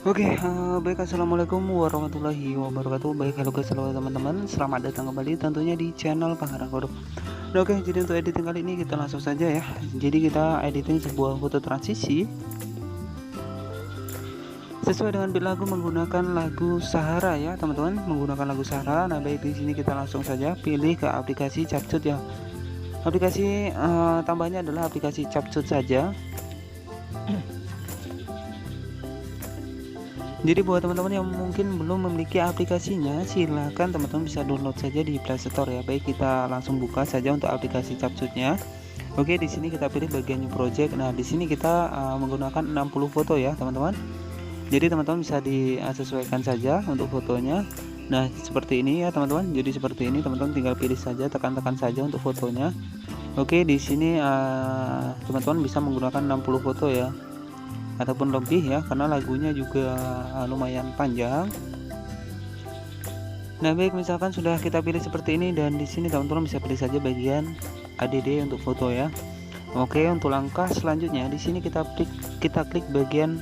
Oke, baik, assalamualaikum warahmatullahi wabarakatuh. Baik, halo guys, halo teman-teman, selamat datang kembali tentunya di channel Pangeran Kodok. Nah, oke, jadi untuk editing kali ini kita langsung saja ya. Jadi kita editing sebuah foto transisi sesuai dengan beat lagu menggunakan lagu Sahara ya teman-teman, menggunakan lagu Sahara. Nah, baik, di sini kita langsung saja pilih ke aplikasi Capcut ya. Aplikasi tambahnya adalah aplikasi Capcut saja. Jadi buat teman-teman yang mungkin belum memiliki aplikasinya, silahkan teman-teman bisa download saja di Play Store ya. Baik, kita langsung buka saja untuk aplikasi Capcutnya. Oke, di sini kita pilih bagian New Project. Nah, di sini kita menggunakan 60 foto ya teman-teman. Jadi teman-teman bisa disesuaikan saja untuk fotonya. Nah, seperti ini ya teman-teman. Jadi seperti ini teman-teman tinggal pilih saja, tekan-tekan saja untuk fotonya. Oke, di sini teman-teman bisa menggunakan 60 foto ya, ataupun lebih ya, karena lagunya juga lumayan panjang. Nah, baik, misalkan sudah kita pilih seperti ini, dan di sini teman-teman bisa pilih saja bagian ADD untuk foto ya. Oke, untuk langkah selanjutnya di sini kita klik bagian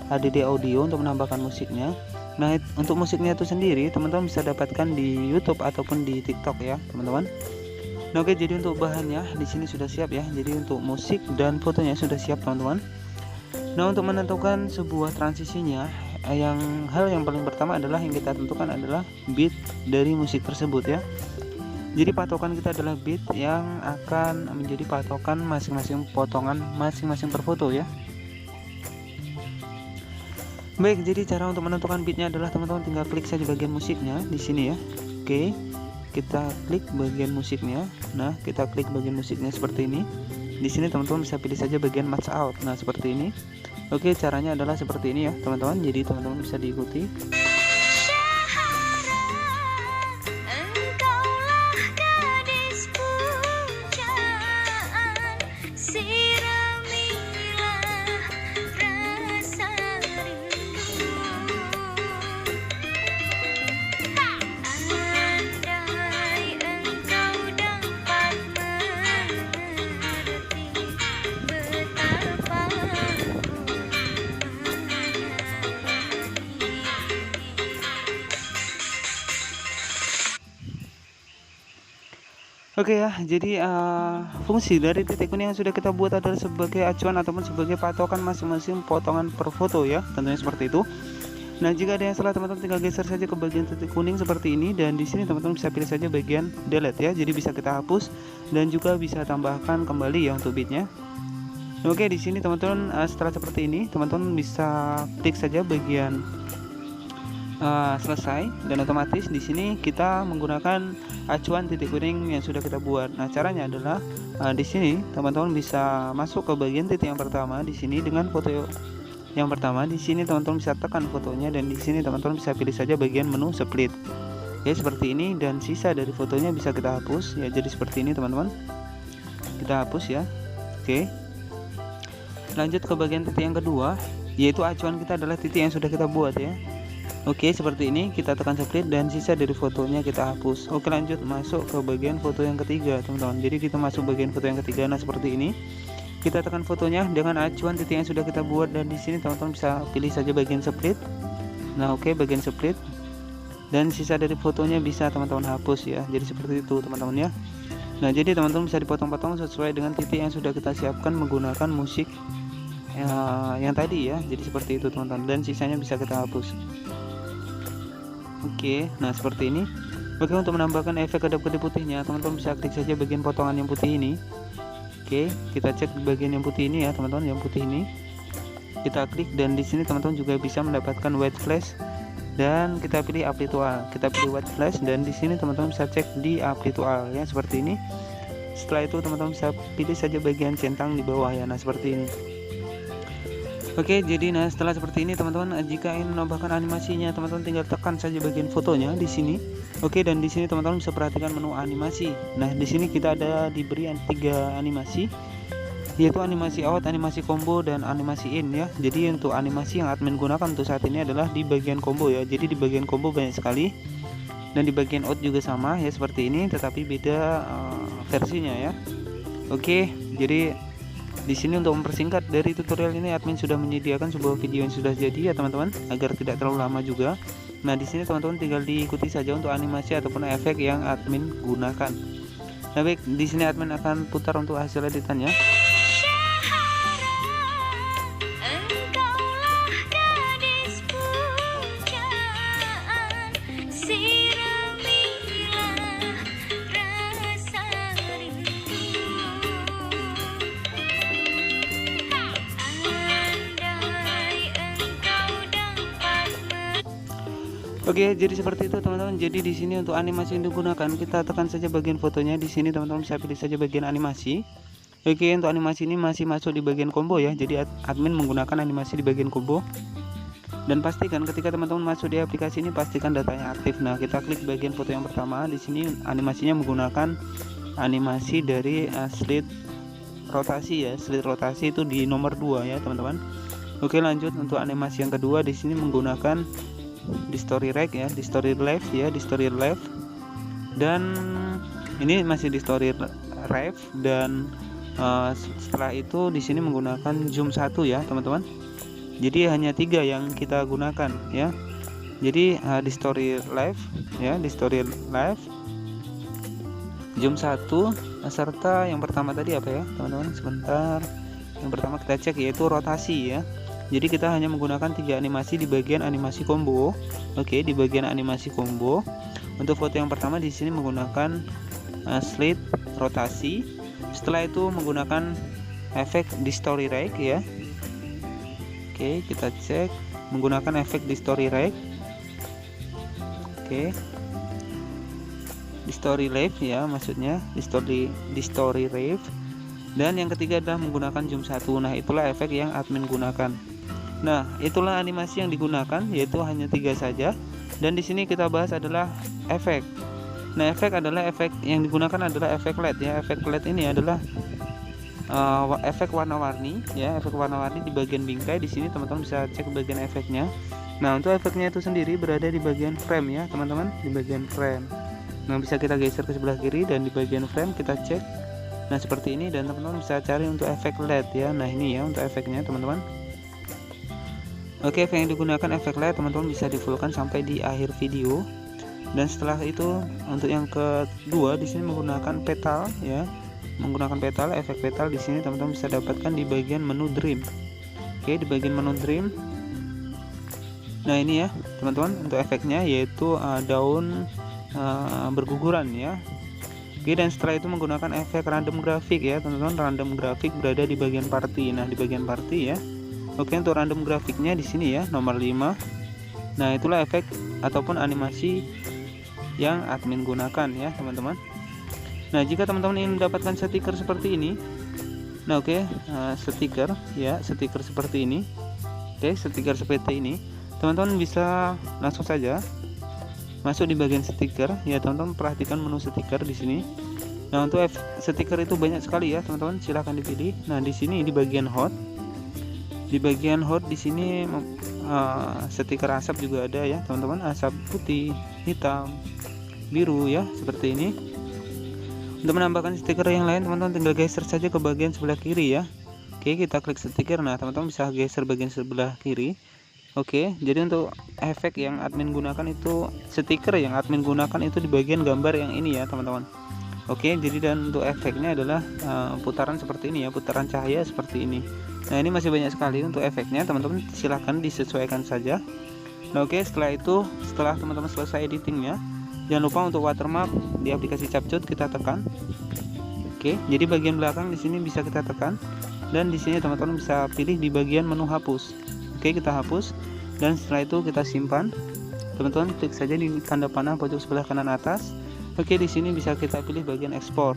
ADD audio untuk menambahkan musiknya. Nah, untuk musiknya itu sendiri teman-teman bisa dapatkan di YouTube ataupun di TikTok ya teman-teman. Nah, oke, jadi untuk bahannya di sini sudah siap ya. Jadi untuk musik dan fotonya sudah siap teman-teman. Nah, untuk menentukan sebuah transisinya, hal yang paling pertama adalah yang kita tentukan adalah beat dari musik tersebut ya. Jadi patokan kita adalah beat yang akan menjadi patokan masing-masing potongan masing-masing per foto ya. Baik, jadi cara untuk menentukan beatnya adalah teman-teman tinggal klik saja bagian musiknya di sini ya. Oke, kita klik bagian musiknya. Nah, kita klik bagian musiknya seperti ini. Di sini teman-teman bisa pilih saja bagian match out. Nah, seperti ini. Oke, caranya adalah seperti ini ya teman-teman. Jadi teman-teman bisa diikuti. Oke ya, jadi fungsi dari titik kuning yang sudah kita buat adalah sebagai acuan ataupun sebagai patokan masing-masing potongan per foto ya, tentunya seperti itu. Nah, jika ada yang salah teman-teman tinggal geser saja ke bagian titik kuning seperti ini, dan di sini teman-teman bisa pilih saja bagian delete ya. Jadi bisa kita hapus dan juga bisa tambahkan kembali ya untuk beatnya. Oke, di sini teman-teman setelah seperti ini teman-teman bisa klik saja bagian selesai, dan otomatis di sini kita menggunakan acuan titik kuning yang sudah kita buat. Nah, caranya adalah di sini teman-teman bisa masuk ke bagian titik yang pertama di sini dengan foto yang pertama. Di sini teman-teman bisa tekan fotonya, dan di sini teman-teman bisa pilih saja bagian menu split ya seperti ini, dan sisa dari fotonya bisa kita hapus ya. Jadi seperti ini teman-teman, kita hapus ya. Oke, lanjut ke bagian titik yang kedua, yaitu acuan kita adalah titik yang sudah kita buat ya. Oke, seperti ini kita tekan split dan sisa dari fotonya kita hapus. Oke, lanjut masuk ke bagian foto yang ketiga teman-teman. Jadi kita masuk bagian foto yang ketiga. Nah, seperti ini kita tekan fotonya dengan acuan titik yang sudah kita buat, dan di sini teman-teman bisa pilih saja bagian split. Nah, oke, bagian split, dan sisa dari fotonya bisa teman-teman hapus ya. Jadi seperti itu teman-teman ya. Nah, jadi teman-teman bisa dipotong-potong sesuai dengan titik yang sudah kita siapkan menggunakan musik yang tadi ya. Jadi seperti itu teman-teman, dan sisanya bisa kita hapus. Oke, nah seperti ini. Oke, untuk menambahkan efek kedap-kedip putihnya teman-teman bisa klik saja bagian potongan yang putih ini. Oke, kita cek di bagian yang putih ini ya teman-teman, yang putih ini kita klik, dan di sini teman-teman juga bisa mendapatkan white flash, dan kita pilih apply to all. Kita pilih white flash, dan di sini teman-teman bisa cek di apply to all ya seperti ini. Setelah itu teman-teman bisa pilih saja bagian centang di bawah ya. Nah, seperti ini. Oke, jadi nah setelah seperti ini teman-teman, jika ingin menambahkan animasinya teman-teman tinggal tekan saja bagian fotonya di sini. Oke, dan di sini teman-teman bisa perhatikan menu animasi. Nah, di sini kita ada diberi 3 animasi, yaitu animasi out, animasi combo, dan animasi in ya. Jadi untuk animasi yang admin gunakan untuk saat ini adalah di bagian combo ya. Jadi di bagian combo banyak sekali, dan di bagian out juga sama ya seperti ini, tetapi beda versinya ya. Oke, jadi Di sini untuk mempersingkat dari tutorial ini, admin sudah menyediakan sebuah video yang sudah jadi ya teman-teman, agar tidak terlalu lama juga. Nah di sini teman-teman tinggal diikuti saja untuk animasi ataupun efek yang admin gunakan. Nah baik, di sini admin akan putar untuk hasil editannya. Oke, jadi seperti itu teman-teman. Jadi di sini untuk animasi yang digunakan, kita tekan saja bagian fotonya. Di sini teman-teman bisa pilih saja bagian animasi. Oke, untuk animasi ini masih masuk di bagian combo ya. Jadi admin menggunakan animasi di bagian combo. Dan pastikan ketika teman-teman masuk di aplikasi ini, pastikan datanya aktif. Nah, kita klik bagian foto yang pertama. Di sini animasinya menggunakan animasi dari slit rotasi ya. Slit rotasi itu di nomor 2 ya, teman-teman. Oke, lanjut untuk animasi yang kedua. Di sini menggunakan di story right ya, di story left ya, di story left. Dan ini masih di story right. Dan setelah itu di sini menggunakan zoom 1 ya, teman-teman. Jadi hanya 3 yang kita gunakan ya. Jadi di story left ya, di story left, zoom 1, serta yang pertama tadi apa ya, teman-teman? Sebentar. Yang pertama kita cek yaitu rotasi ya. Jadi kita hanya menggunakan 3 animasi di bagian animasi combo. Oke, di bagian animasi combo. Untuk foto yang pertama di sini menggunakan slit rotasi. Setelah itu menggunakan efek di story right ya. Oke, kita cek menggunakan efek di story right. Oke. Di story left ya, maksudnya di story left. Dan yang ketiga adalah menggunakan zoom 1. Nah, itulah efek yang admin gunakan. Nah, itulah animasi yang digunakan, yaitu hanya 3 saja. Dan di sini kita bahas adalah efek. Nah, efek adalah efek yang digunakan adalah efek LED ya. Efek LED ini adalah efek warna-warni ya, efek warna-warni di bagian bingkai. Di sini teman-teman bisa cek bagian efeknya. Nah, untuk efeknya itu sendiri berada di bagian frame ya, teman-teman, di bagian frame. Nah, bisa kita geser ke sebelah kiri dan di bagian frame kita cek. Nah, seperti ini, dan teman-teman bisa cari untuk efek LED ya. Nah, ini ya untuk efeknya, teman-teman. Oke, efek yang digunakan efek LED teman-teman bisa di fullkan sampai di akhir video. Dan setelah itu untuk yang kedua di sini menggunakan petal ya. Menggunakan petal, efek petal di sini teman-teman bisa dapatkan di bagian menu dream. Oke, di bagian menu dream. Nah, ini ya, teman-teman, untuk efeknya yaitu daun berguguran ya. Oke, dan setelah itu menggunakan efek random grafik ya, teman-teman. Random grafik berada di bagian party. Nah, di bagian party ya. Oke, untuk random grafiknya di sini ya, nomor 5. Nah, itulah efek ataupun animasi yang admin gunakan ya, teman-teman. Nah, jika teman-teman ingin mendapatkan stiker seperti ini, nah oke, stiker ya, stiker seperti ini. Oke, stiker seperti ini, teman-teman bisa langsung saja masuk di bagian stiker ya, teman-teman. Perhatikan menu stiker di sini. Nah, untuk stiker itu banyak sekali ya, teman-teman. Silahkan dipilih. Nah, di sini di bagian hot. Di bagian hot di sini stiker asap juga ada ya, teman-teman. Asap putih, hitam, biru ya, seperti ini. Untuk menambahkan stiker yang lain, teman-teman tinggal geser saja ke bagian sebelah kiri ya. Oke, kita klik stiker. Nah, teman-teman bisa geser bagian sebelah kiri. Oke, jadi untuk efek yang admin gunakan itu, stiker yang admin gunakan itu di bagian gambar yang ini ya, teman-teman. Oke, jadi dan untuk efeknya adalah putaran seperti ini ya, putaran cahaya seperti ini. Nah, ini masih banyak sekali untuk efeknya, teman-teman. Silahkan disesuaikan saja. Nah, oke, setelah itu, setelah teman-teman selesai editingnya, jangan lupa untuk watermark di aplikasi Capcut kita tekan. Oke, jadi bagian belakang di sini bisa kita tekan, dan di sini teman-teman bisa pilih di bagian menu hapus. Oke, kita hapus, dan setelah itu kita simpan. Teman-teman klik saja di tanda panah pojok sebelah kanan atas. Oke, di sini bisa kita pilih bagian ekspor.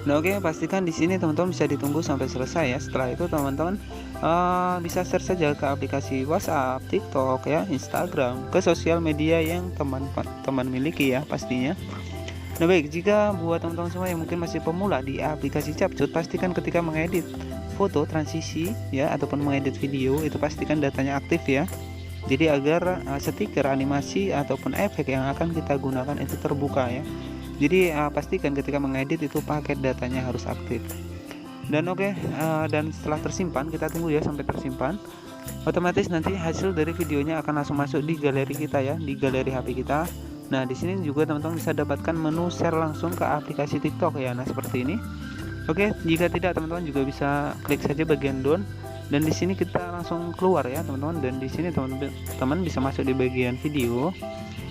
Nah, oke, pastikan di sini teman-teman bisa ditunggu sampai selesai ya. Setelah itu teman-teman bisa share saja ke aplikasi WhatsApp, TikTok ya, Instagram, ke sosial media yang teman-teman miliki ya pastinya. Nah, baik, jika buat teman-teman semua yang mungkin masih pemula di aplikasi Capcut, pastikan ketika mengedit foto transisi ya ataupun mengedit video itu pastikan datanya aktif ya. Jadi agar stiker, animasi ataupun efek yang akan kita gunakan itu terbuka ya. Jadi pastikan ketika mengedit itu paket datanya harus aktif. Dan dan setelah tersimpan, kita tunggu ya sampai tersimpan. Otomatis nanti hasil dari videonya akan langsung masuk di galeri kita ya, di galeri HP kita. Nah, di sini juga teman-teman bisa dapatkan menu share langsung ke aplikasi TikTok ya. Nah, seperti ini. Jika tidak, teman-teman juga bisa klik saja bagian down, dan di sini kita langsung keluar ya, teman-teman. Dan di sini teman-teman bisa masuk di bagian video.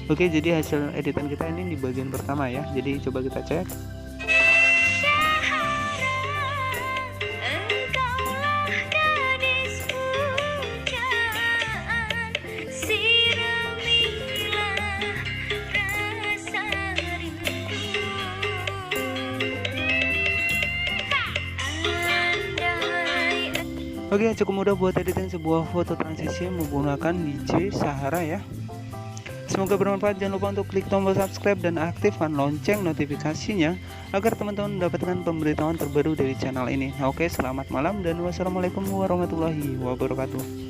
Jadi hasil editan kita ini di bagian pertama ya. Jadi coba kita cek. Cukup mudah buat editing sebuah foto transisi menggunakan DJ Sahara ya. Semoga bermanfaat. Jangan lupa untuk klik tombol subscribe dan aktifkan lonceng notifikasinya agar teman-teman mendapatkan pemberitahuan terbaru dari channel ini. Selamat malam dan wassalamualaikum warahmatullahi wabarakatuh.